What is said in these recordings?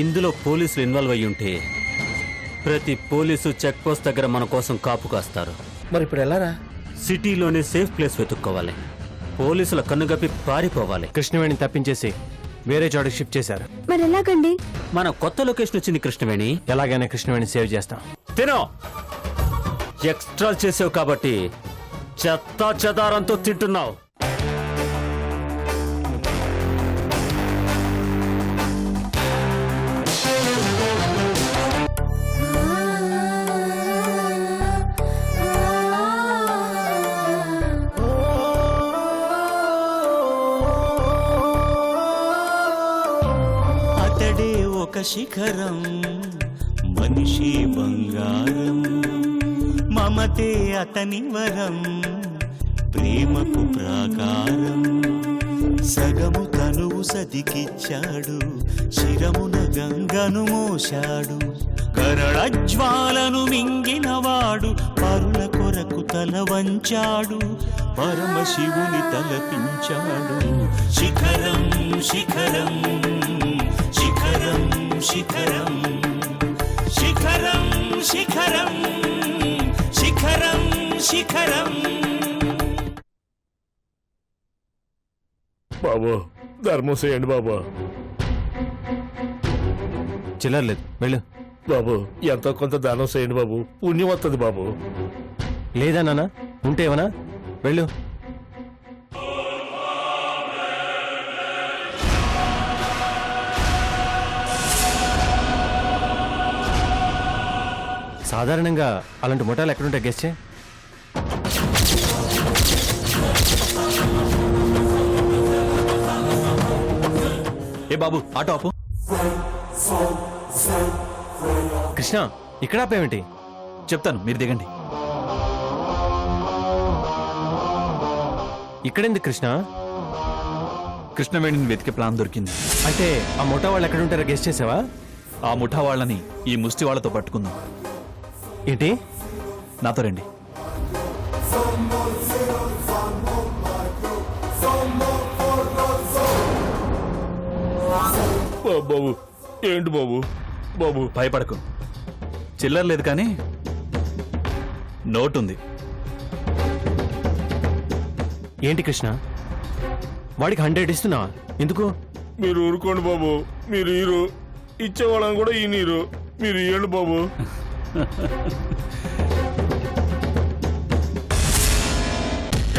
ఇందులో పోలీసులు ఇన్వాల్వ్ అయ్యి ఉంటే ప్రతి పోలీసు చెక్ పోస్ట్ దగ్గర మన కోసం కాపు కాస్తారు. మరి ఇప్పుడు ఎలారా? సిటీలోనే సేఫ్ ప్లేస్ వెతుక్కోవాలి. పోలీసుల కన్నుగప్పి పారిపోవాలి. కృష్ణవేణిని తప్పించేసి వేరే చోటకి షిఫ్ట్ చేశారు. మరి ఎలాగండి? మన కొత్త లొకేషన్ వచ్చింది కృష్ణవేణి. ఎలాగైనా కృష్ణవేణిని సేవ్ చేస్తాం. తినో ఎక్స్ట్రా చేసావు కాబట్టి చెత్తా చెదారంతో తింటున్నావు. అతడే ఒక శిఖరం, మనిషి బంగారం, మమతే అతని వరం, ప్రేమకు ప్రాకారం. సగము తనువు సతికిచ్చాడు, శిరమున గంగను మోశాడు. కరళజ్వాలను మింగినవాడు, పరుల కొరకు తల వంచాడు. పరమశివుని తలపించాడు. శిఖరం శిఖరం శిఖరం శిఖరం శిఖరం శిఖరం శిఖరం శిఖరం. బాబు ధర్మం చేయండి బాబు. చిల్లర్లేదు, వెళ్ళు. బాబు ఎంతో కొంత దానం చేయండి బాబు, పుణ్యం వస్తుంది బాబు. లేదా నాన్న, ఉంటేవనా? వెళ్ళు. సాధారణంగా అలాంటి ముఠాలు ఎక్కడుంటే గెస్ట్ చే. ఏ బాబు, ఆటో ఆపు. కృష్ణ, ఇక్కడ ఆపేమిటి? చెప్తాను, మీరు దిగండి. ఇక్కడెందుకు కృష్ణ? కృష్ణవేణిని వెతికే ప్లాన్ దొరికింది. అంటే ఆ ముఠా వాళ్ళు ఎక్కడుంటారో గెస్ట్ చేసావా? ఆ ముఠా వాళ్ళని ఈ ముష్టి వాళ్ళతో పట్టుకుందాం. ఏంటి? నాతో రండి. బాబు ఏంటి బాబు? బాబు భయపడకు, చిల్లర లేదు కానీ నోట్ ఉంది. ఏంటి కృష్ణ, వాడికి 100 ఇస్తున్నావా? ఎందుకు? మీరు ఊరుకోండి బాబు, మీరు ఈరు ఇచ్చేవాళ్ళని కూడా ఈ నీరు మీరు ఇవ్వండి బాబు.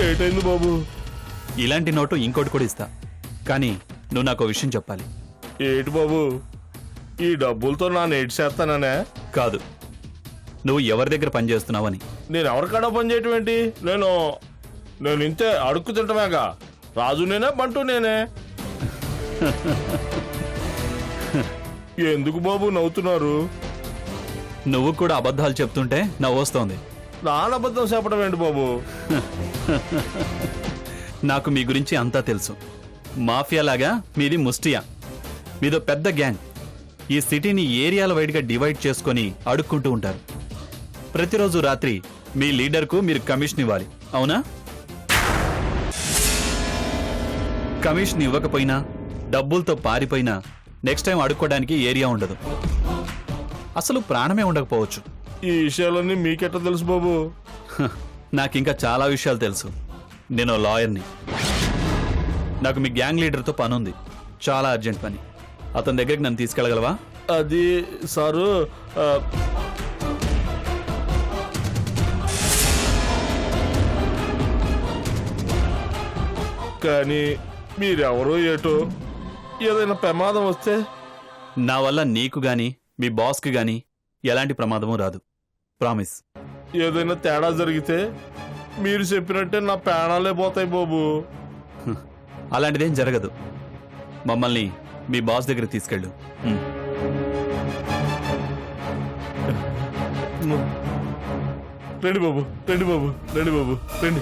ఏటైంది బాబు? ఇలాంటి నోటు ఇంకోటి కూడా ఇస్తా, కానీ నువ్వు నాకు విషయం చెప్పాలి. ఏటి బాబు, ఈ డబ్బులతో నా నేటి చేస్తాననే? కాదు, నువ్వు ఎవరి దగ్గర పనిచేస్తున్నావని. నేను ఎవరికాడ పని చేయటం ఏంటి? నేను ఇంతే అడుక్కు తింటమేగా. రాజు నేనే, బంటూ నేనే. ఎందుకు బాబు నవ్వుతున్నారు? నువ్వు కూడా అబద్ధాలు చెప్తుంటే నవ్వొస్తోంది. నానబద్ధం చెప్పడం ఏంటి బాబు? నాకు మీ గురించి అంతా తెలుసు. మాఫియా లాగా మీది ముస్టియా. మీదో పెద్ద గ్యాంగ్. ఈ సిటీని ఏరియాల వైడ్గా డివైడ్ చేసుకొని అడుక్కుంటూ ఉంటారు. ప్రతిరోజు రాత్రి మీ లీడర్కు మీరు కమిషన్ ఇవ్వాలి, అవునా? కమిషన్ ఇవ్వకపోయినా, డబ్బులతో పారిపోయినా నెక్స్ట్ టైం అడుక్కోవడానికి ఏరియా ఉండదు. అసలు ప్రాణమే ఉండకపోవచ్చు. ఈ విషయాలన్నీ మీకెట్లా తెలుసు బాబు? నాకింకా చాలా విషయాలు తెలుసు. నేను లాయర్ని. నాకు మీ గ్యాంగ్ లీడర్తో పని ఉంది, చాలా అర్జెంట్ పని. అతని దగ్గరికి నన్ను తీసుకెళ్ళగలవా? అది సారు, కానీ మీరెవరో ఏటో, ఏదైనా ప్రమాదం వస్తే? నా వల్ల నీకు గాని మీ బాస్కి గాని ఎలాంటి ప్రమాదమూ రాదు, ప్రామిస్. ఏదైనా తేడా జరిగితే మీరు చెప్పినట్టే నా ప్రాణాలే పోతాయి బాబు. అలాంటిదేం జరగదు. మమ్మల్ని మీ బాస్ దగ్గర తీసుకెళ్ళు. రండి బాబు, రండి బాబు, రండి బాబు, రండి.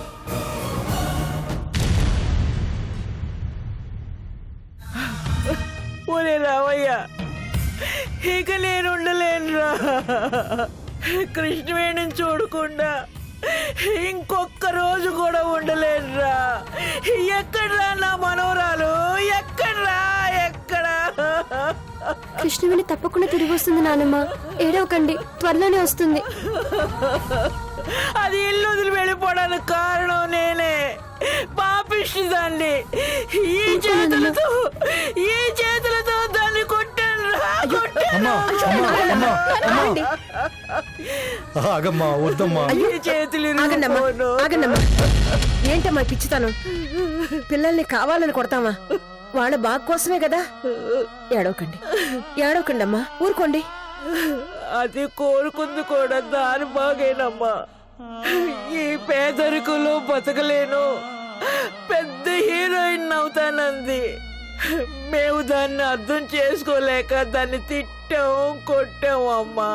ఒరే రావయ్య, ఇక నేనుండలేనురా. కృష్ణవేణిని చూడకుండా ఇంకొక్క రోజు కూడా ఉండలేనురా. ఎక్కడ్రా నా మనవరాలు? ఎక్కడ్రా? ఎక్కడా? కృష్ణవేణి తప్పకుండా తిరిగి వస్తుంది నానమ్మ. ఏడవకండి, త్వరలోనే వస్తుంది. అది ఇల్లు వదిలి వెళ్ళిపోవడానికి కారణం నేనే, పాపిస్తుందండి. ఈ చేతులతో దాన్ని కొట్టాను రా, కొట్టాను. ఆగమ్మా, వద్దమ్మా. ఈ చేతులు ఆగండమ్మా, ఇరుక్కుపోను. ఆగండమ్మా. ఏంటమ్మా పిచ్చితనం? పిల్లల్ని కావాలని కొడతామా? వాళ్ళ బాగు కోసమే కదా. ఏడవకండి అమ్మా, ఊరుకోండి. అది కోరుకుంది కూడా దాని బాగేనమ్మా. ఈ పేదరికంలో బతకలేను, పెద్ద హీరోయిన్ అవుతానంది. మేము దాన్ని అర్థం చేసుకోలేక దాన్ని తిట్టాం, కొట్టాం అమ్మా.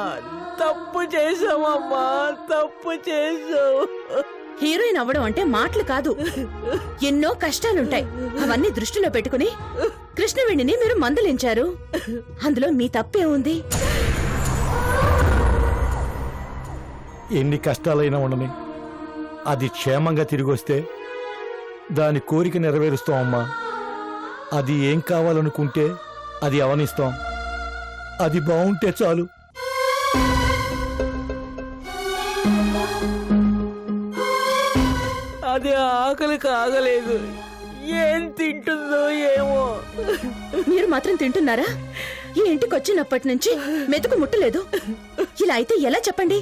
తప్పు చేసామమ్మా, తప్పు చేసాం. హీరోయిన్ అవ్వడం అంటే మాటలు కాదు, ఎన్నో కష్టాలుంటాయి. అవన్నీ దృష్టిలో పెట్టుకుని కృష్ణవేణిని మీరు మందలించారు. అందులో మీ తప్పే ఉంది. ఎన్ని కష్టాలైనా ఉండని, అది క్షేమంగా తిరిగి వస్తే దాని కోరిక నెరవేరుస్తామమ్మా. అది ఏం కావాలనుకుంటే అది అవనిస్తాం. అది బాగుంటే చాలు. అది ఆకలికి ఆగలేదు, ఏం తింటుందో ఏమో. మీరు మాత్రం తింటున్నారా? ఈ ఇంటికి వచ్చినప్పటి నుంచి మెతుకు ముట్టలేదు. ఇలా అయితే ఎలా చెప్పండి?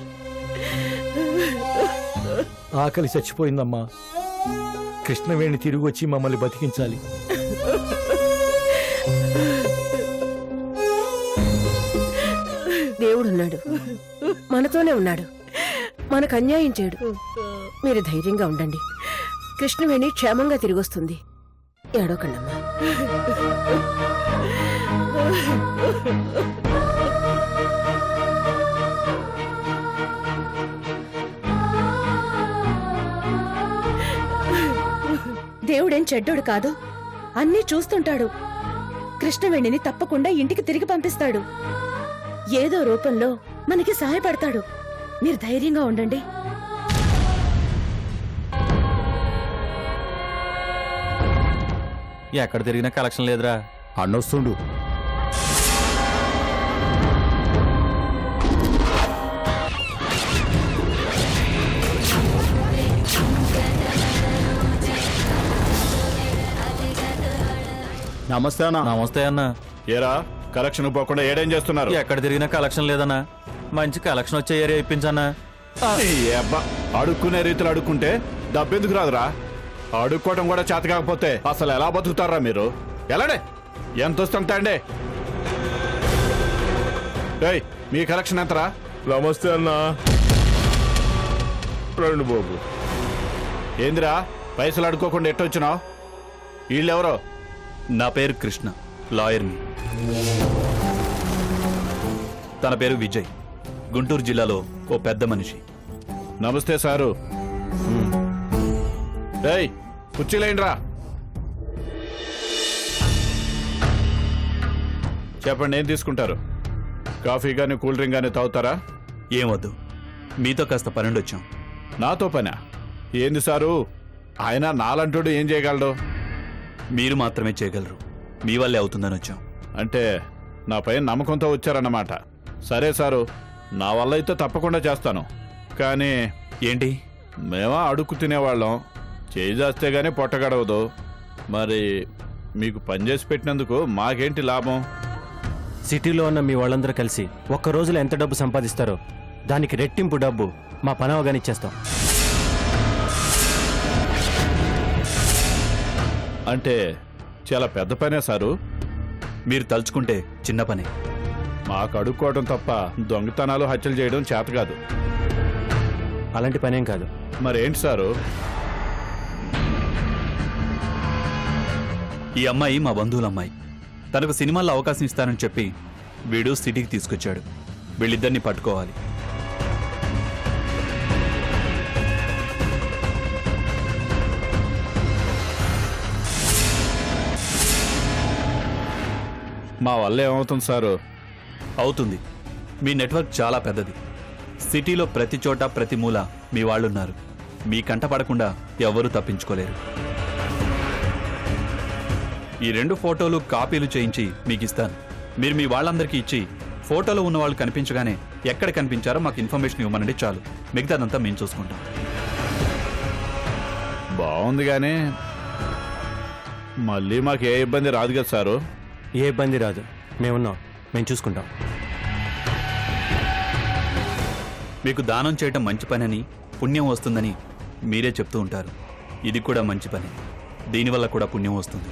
ఆకలి చచ్చిపోయిందమ్మా. కృష్ణవేణి తిరిగి వచ్చి మమ్మల్ని బతికించాలి. దేవుడున్నాడు, మనతోనే ఉన్నాడు. మనకు అన్యాయం చేయడు. మీరు ధైర్యంగా ఉండండి. కృష్ణవేణి క్షేమంగా తిరిగొస్తుంది. ఏడవకండమ్మా. దేవుడేం చెడ్డోడు కాదు, అన్నీ చూస్తుంటాడు. కృష్ణవేణిని తప్పకుండా ఇంటికి తిరిగి పంపిస్తాడు. ఏదో రూపంలో మనకి సహాయపడతాడు. మీరు ధైర్యంగా ఉండండి. ఎక్కడ తిరిగినా కలెక్షన్ లేదురా. అన్నొస్తుండు. నమస్తే అన్న. నమస్తే అన్న. ఏరా కలెక్షన్ పోకుండా ఏడేం చేస్తున్నారు? ఎక్కడ తిరిగినా కలెక్షన్ లేదన్నా. మంచి కలెక్షన్ వచ్చే ఏరియా ఇప్పించన్నా. ఈ అబ్బా, అడుక్కునే రీతిలో అడుక్కుంటే డబ్బెందుకు రాదురా? అడుక్కోవడం కూడా చేత కాకపోతే అసలు ఎలా బతుకుతారా మీరు? ఎలాడే ఎంత వస్తుంటండి? మీ కలెక్షన్ ఎంతరా? నమస్తే అన్న. రండి బాబు. ఏందిరా పైసలు అడుక్కోకుండా ఎట్టొచ్చినావు? వీళ్ళెవరో? నా పేరు కృష్ణ, లాయర్ని. తన పేరు విజయ్, గుంటూరు జిల్లాలో ఓ పెద్ద మనిషి. నమస్తే సారు. డేయ్ కుర్చీలేండ్రా. చెప్పండి, ఏం తీసుకుంటారు? కాఫీ కానీ కూల్ డ్రింక్ కానీ తాగుతారా? ఏం వద్దు, మీతో కాస్త పనుండి వచ్చాం. నాతో పనా? ఏంది సారు, ఆయన నాలంటోడు ఏం చేయగలడు? మీరు మాత్రమే చేయగలరు, మీ వల్లే అవుతుందని వచ్చాం. అంటే నా పైన నమ్మకంతో వచ్చారన్నమాట. సరే సారు, నా వల్ల అయితే తప్పకుండా చేస్తాను. కానీ ఏంటి? మేమా అడుక్కు తినేవాళ్ళం, చేయి చేస్తే గానీ పొట్ట గడవదు. మరి మీకు పనిచేసి పెట్టినందుకు మాకేంటి లాభం? సిటీలో ఉన్న మీ వాళ్ళందరూ కలిసి ఒక్క రోజులో ఎంత డబ్బు సంపాదిస్తారో దానికి రెట్టింపు డబ్బు మా పనవగానే ఇచ్చేస్తాం. అంటే చాలా పెద్ద పనే సారు. మీరు తలుచుకుంటే చిన్న పనే. మాకు అడుక్కోవడం తప్ప దొంగతనాలు హత్యలు చేయడం చేత కాదు. అలాంటి పనేం కాదు. మరేంటి సారు? ఈ అమ్మాయి మా బంధువుల అమ్మాయి. తనకు సినిమాల్లో అవకాశం ఇస్తానని చెప్పి వీడు సిటీకి తీసుకొచ్చాడు. వీళ్ళిద్దరిని పట్టుకోవాలి. మా వల్ల ఏమవుతుంది సారు? అవుతుంది. మీ నెట్వర్క్ చాలా పెద్దది. సిటీలో ప్రతి చోట ప్రతి మూల మీ వాళ్ళున్నారు. మీ కంట పడకుండా ఎవ్వరూ తప్పించుకోలేరు. ఈ 2 ఫోటోలు కాపీలు చేయించి మీకు ఇస్తాను. మీరు మీ వాళ్ళందరికీ ఇచ్చి ఫోటోలో ఉన్న వాళ్ళు కనిపించగానే ఎక్కడ కనిపించారో మాకు ఇన్ఫర్మేషన్ ఇవ్వమనండి చాలు, మిగతాదంతా మేము చూసుకుంటాం. బాగుంది కానీ మళ్ళీ మాకు ఏ ఇబ్బంది రాదు కదా సారు? ఏ ఇబ్బంది రాదు, మేమున్నాం, మేము చూసుకుంటాం. మీకు దానం చేయటం మంచి పనని, పుణ్యం వస్తుందని మీరే చెప్తూ ఉంటారు. ఇది కూడా మంచి పని, దీనివల్ల కూడా పుణ్యం వస్తుంది.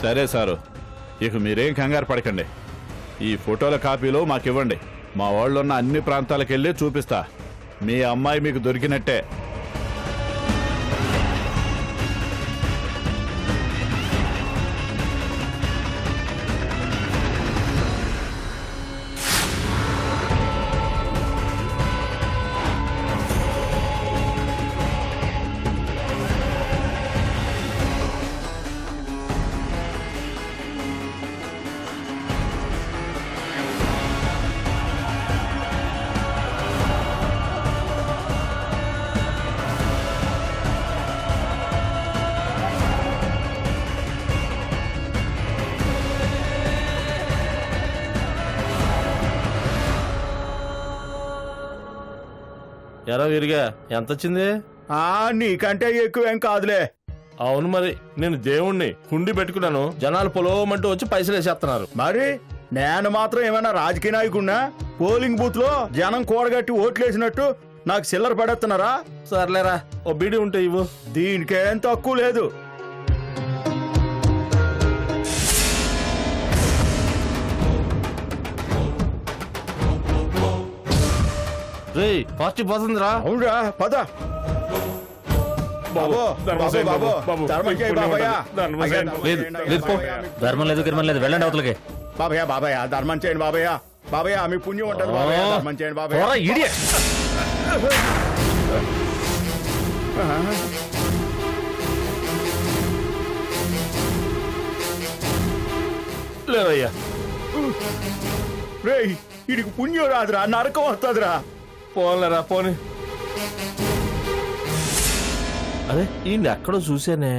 సరే సారు, ఇక మీరేం కంగారు పడకండి. ఈ ఫోటోల కాపీలు మాకివ్వండి. మా వాళ్ళు ఉన్న అన్ని ప్రాంతాలకు వెళ్ళి చూపిస్తా. మీ అమ్మాయి మీకు దొరికినట్టే. ఎరా విరిగా ఎంత వచ్చింది? నీకంటే ఎక్కువేం కాదులే. అవును మరి, నేను దేవుణ్ణి హుండి పెట్టుకున్నాను, జనాలు పొలోమంటూ వచ్చి పైసలు వేసేస్తున్నారు. మరి నేను మాత్రం ఏమైనా రాజకీయ నాయకుడినా? పోలింగ్ బూత్ లో జనం కూడగట్టి ఓట్లేసినట్టు నాకు చిల్లర పడేస్తున్నారా? సర్లేరా, ఓ బీడీ ఉంటే ఇవ్వు. దీనికేం తక్కువ లేదు. రే పార్టీ పోతుందిరా. అవునరా, పద. బాబో, బాబో, బాబో, ధర్మం చేయి బాబయ్య. లేదు లేదు పో, ధర్మం లేదు గిర్మం లేదు, వెళ్ళండి అవతలకి. బాబయ్య, బాబయ్య, ధర్మం చేయండి బాబయ్య. బాబయ్య, మీ పుణ్యం ఉంటుంది బాబయ్య, ధర్మం చేయండి బాబయ్య. ఇడియట్. లేదయ్యా. రేయ్, ఇడికి పుణ్యం రాదురా, నరకం వస్తుందిరా. పోన్లేరా, పోని. అరే ఈ ఎక్కడో చూసానే.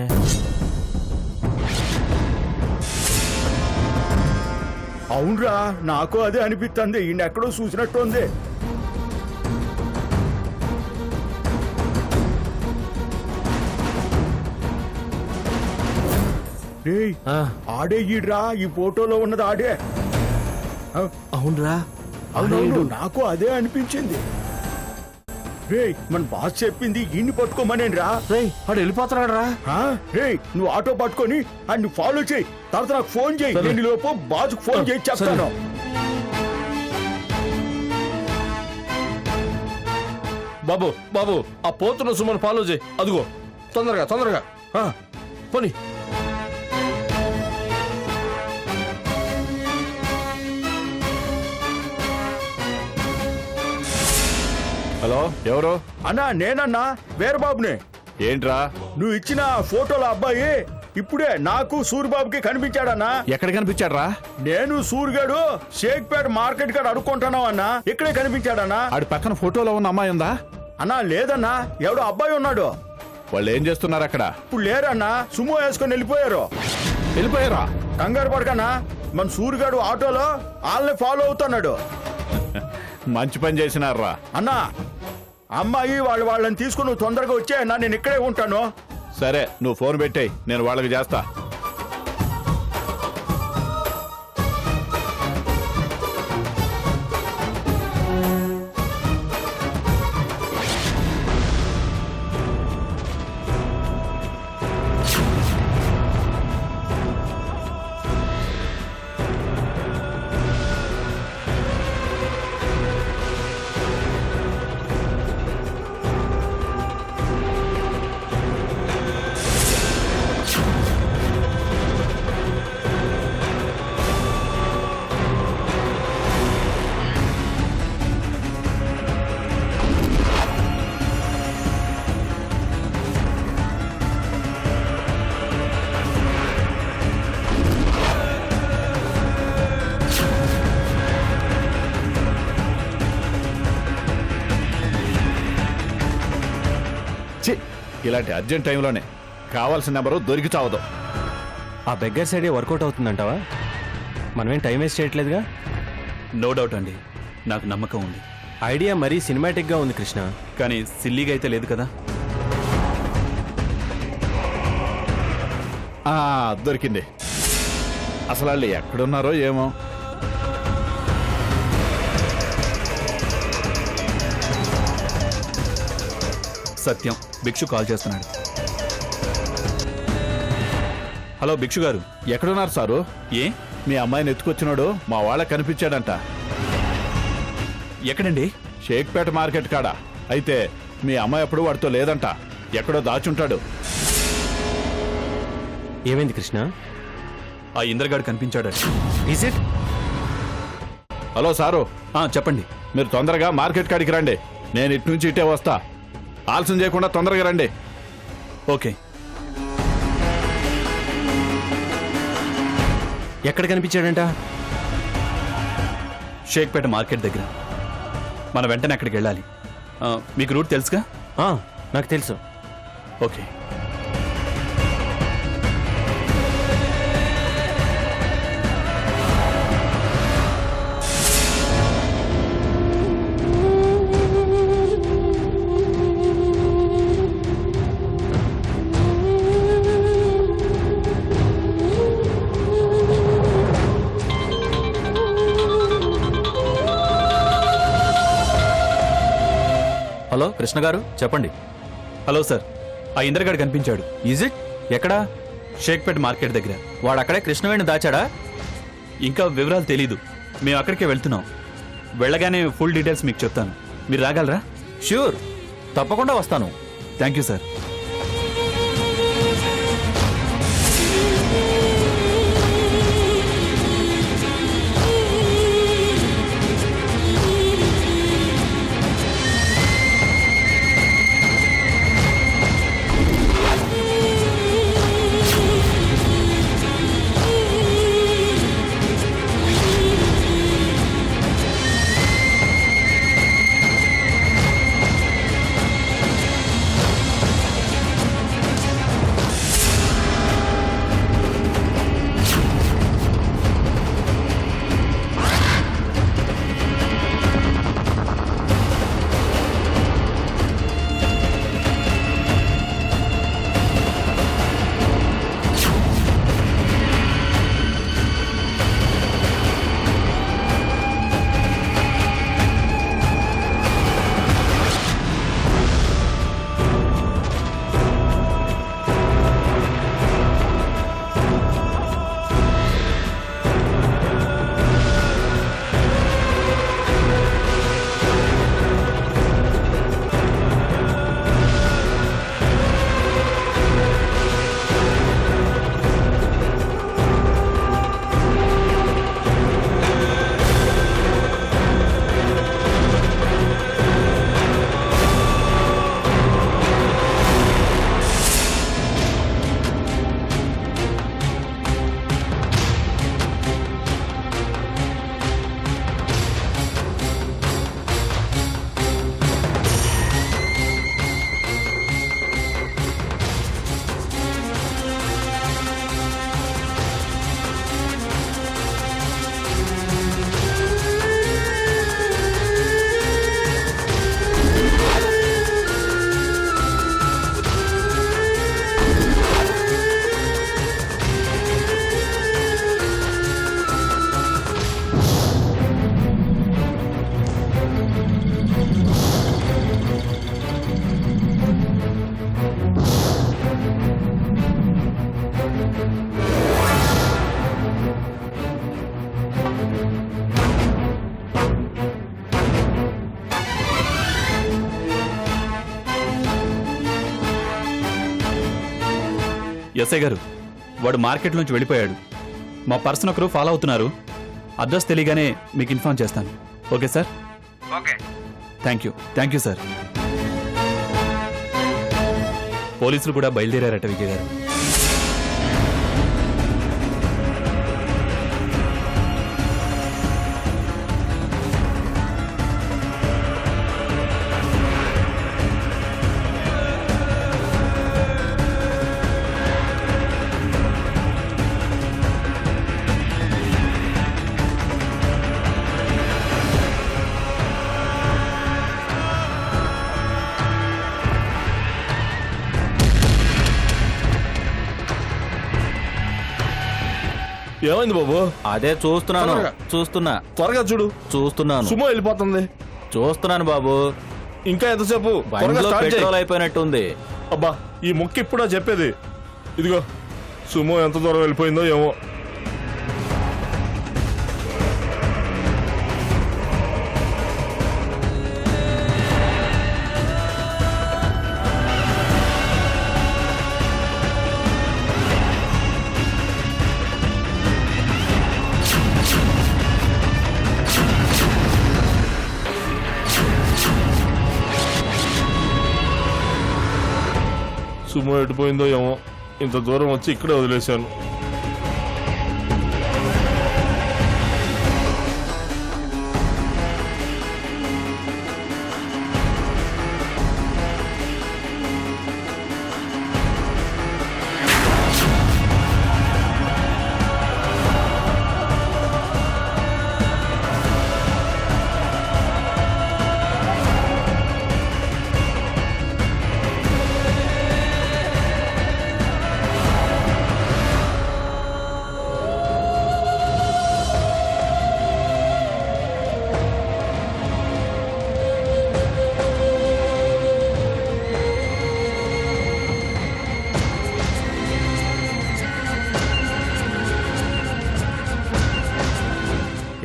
అవునరా, నాకు అదే అనిపిస్తుంది. ఈయనెక్కడో చూసినట్టు ఉంది. రేయ్, ఆడే ఈడ్రా, ఈ ఫోటోలో ఉన్నది ఆడే. అవునరా, అవునవును, నాకు అదే అనిపించింది. రేయ్, మన బాస్ చెప్పింది ఈయన్ని పట్టుకోమనేను రా. రేయ్ వాడు వెళ్ళిపోతున్నాడు రా. రేయ్, నువ్వు ఆటో పట్టుకొని అన్ని ఫాలో చేయి, తర్వాత నాకు ఫోన్ చేయి. నేను లోపు బాస్కు ఫోన్ చేసి చెప్తాను. బాబు బాబు, ఆ పోతున్న సుమన్ ఫాలో చేయి. అదిగో, తొందరగా తొందరగా పోనీ. హలో, ఎవరు? అన్నా, నేనన్నా వీరబాబునే. ఏంట్రా? నువ్వు ఇచ్చిన ఫోటోల అబ్బాయి ఇప్పుడే నాకు సూరిబాబుకి కనిపించాడన్నా. ఎక్కడ కనిపించాడ్రా? నేను సూరిగాడు షేక్పేట మార్కెట్ కాడ అడుక్కుంటున్నావు అన్నా, ఇక్కడే కనిపించాడన్నా. ఆడి పక్కన ఫోటోలో ఉన్న అమ్మాయి ఉందా? అన్నా లేదన్నా, ఎవడో అబ్బాయి ఉన్నాడు. వాళ్ళు ఏం చేస్తున్నారు అక్కడ? ఇప్పుడు లేరన్నా, సుమో వేసుకొని వెళ్ళిపోయారు. వెళ్ళిపోయారా? కంగారు పడకన్నా, మన సూరిగాడు ఆటోలో వాళ్ళని ఫాలో అవుతున్నాడు. మంచి పని చేసినారా అన్నా. అమ్మాయి వాళ్ళని తీసుకుని నువ్వు తొందరగా వచ్చే అన్నా, నేను ఇక్కడే ఉంటాను. సరే, నువ్వు ఫోన్ పెట్టేయ్, నేను వాళ్ళకి చేస్తా. ఇలాంటి అర్జెంట్ టైంలోనే కావాల్సిన నెంబరు దొరికి చావదు. ఆ బెగ్గర్ సైడే వర్కౌట్ అవుతుందంటావా? మనమేం టైం వేస్ట్ చేయట్లేదుగా. నో డౌట్ అండి, నాకు నమ్మకం ఉంది. ఐడియా మరీ సినిమాటిక్గా ఉంది కృష్ణ. కానీ సిల్లీగా అయితే లేదు కదా. దొరికింది. అసలు వాళ్ళు ఎక్కడున్నారో ఏమో. సత్యం, భిక్షు కాల్ చేస్తున్నాడు. హలో భిక్షు గారు. ఎక్కడున్నారు సారు? ఏ, మీ అమ్మాయిని ఎత్తుకొచ్చినాడు మా వాళ్ళకి కనిపించాడంట. ఎక్కడండి? షేక్పేట మార్కెట్ కాడ. అయితే మీ అమ్మాయి ఎప్పుడు వాడితో లేదంట, ఎక్కడో దాచుంటాడు. ఏమైంది కృష్ణ? ఆ ఇంద్రగాడు కనిపించాడు. Is it? హలో సారు, చెప్పండి. మీరు తొందరగా మార్కెట్ కాడికి రండి. నేను ఇటు నుంచి ఇటే వస్తా. ఆలస్యం చేయకుండా తొందరగా రండి. ఓకే. ఎక్కడ కనిపించాడంట? షేక్పేట మార్కెట్ దగ్గర. మన వెంటనే అక్కడికి వెళ్ళాలి. మీకు రూట్ తెలుసుగా? నాకు తెలుసు. ఓకే. హలో కృష్ణ గారు, చెప్పండి. హలో సార్, ఆ ఇంద్రగాడు కనిపించాడు. Is it? ఎక్కడా? షేక్పేట మార్కెట్ దగ్గర. వాడు అక్కడే కృష్ణవేణి దాచాడా? ఇంకా వివరాలు తెలీదు. మేము అక్కడికే వెళ్తున్నాం. వెళ్ళగానే ఫుల్ డీటెయిల్స్ మీకు చెప్తాను. మీరు రాగలరా? ష్యూర్, తప్పకుండా వస్తాను. Thank you sir. ఎస్ఐ గారు, వాడు మార్కెట్ నుంచి వెళ్ళిపోయాడు. మా పర్సన్ ఒకరు ఫాలో అవుతున్నారు. అడ్రస్ తెలియగానే మీకు ఇన్ఫార్మ్ చేస్తాను. Okay sir? Okay. Thank you sir. పోలీసులు కూడా బయలుదేరారట విజయ్ గారు. ఏమైంది బాబు? అదే చూస్తున్నాను. తొందరగా. చూస్తున్నా. త్వరగా చూడు. చూస్తున్నాను. సుమో వెళ్ళిపోతుంది. చూస్తున్నాను బాబు. ఇంకా ఎంతసేపు? త్వరగా బండిలో స్టార్ట్ చేయి. పెట్రోల్ అయిపోయినట్టుంది. అబ్బా, ఈ ముక్క ఇప్పుడా చెప్పేది. ఇదిగో సుమో ఎంత దూరం వెళ్ళిపోయిందో ఏమో. సుమో ఎడిపోయిందో ఏమో. ఇంత దూరం వచ్చి ఇక్కడే వదిలేశాను.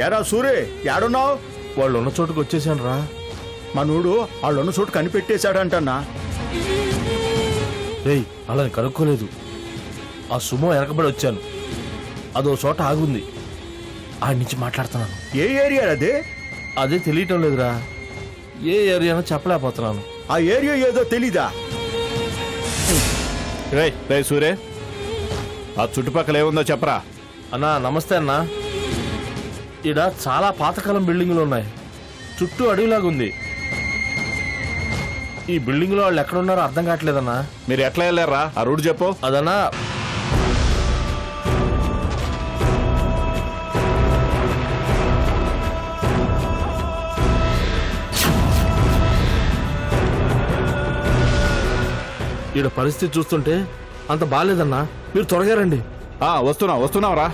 ఎరా సూరే ఏడున్నావు? వాళ్ళు ఉన్న చోటుకు వచ్చేసాను రా. మనూడు వాళ్ళున్న చోటు కనిపెట్టేశాడంటన్నా. రేయ్, అలా కనుక్కోలేదు. ఆ సుమో వెనకబడి వచ్చాను. అదో చోట ఆగుంది. ఆడి నుంచి మాట్లాడుతున్నాను. ఏ ఏరియా అదే? అదే తెలియటం లేదురా. ఏ ఏరియానో చెప్పలేకపోతున్నాను. ఆ ఏరియా ఏదో తెలీదా? రే సూరే, ఆ చుట్టుపక్కల ఏముందో చెప్పరా. అన్నా నమస్తే అన్నా. ఈడ చాలా పాతకాలం బిల్డింగులు ఉన్నాయి. చుట్టూ అడవిలాగుంది. ఈ బిల్డింగ్ లో వాళ్ళు ఎక్కడున్నారో అర్థం కావట్లేదన్నా. మీరు ఎట్లా వెళ్ళారా? ఆ రూట్ చెప్పు. అదన్నా ఈడ పరిస్థితి చూస్తుంటే అంత బాగాలేదన్నా. మీరు త్వరగా రండి. వస్తున్నాం రా.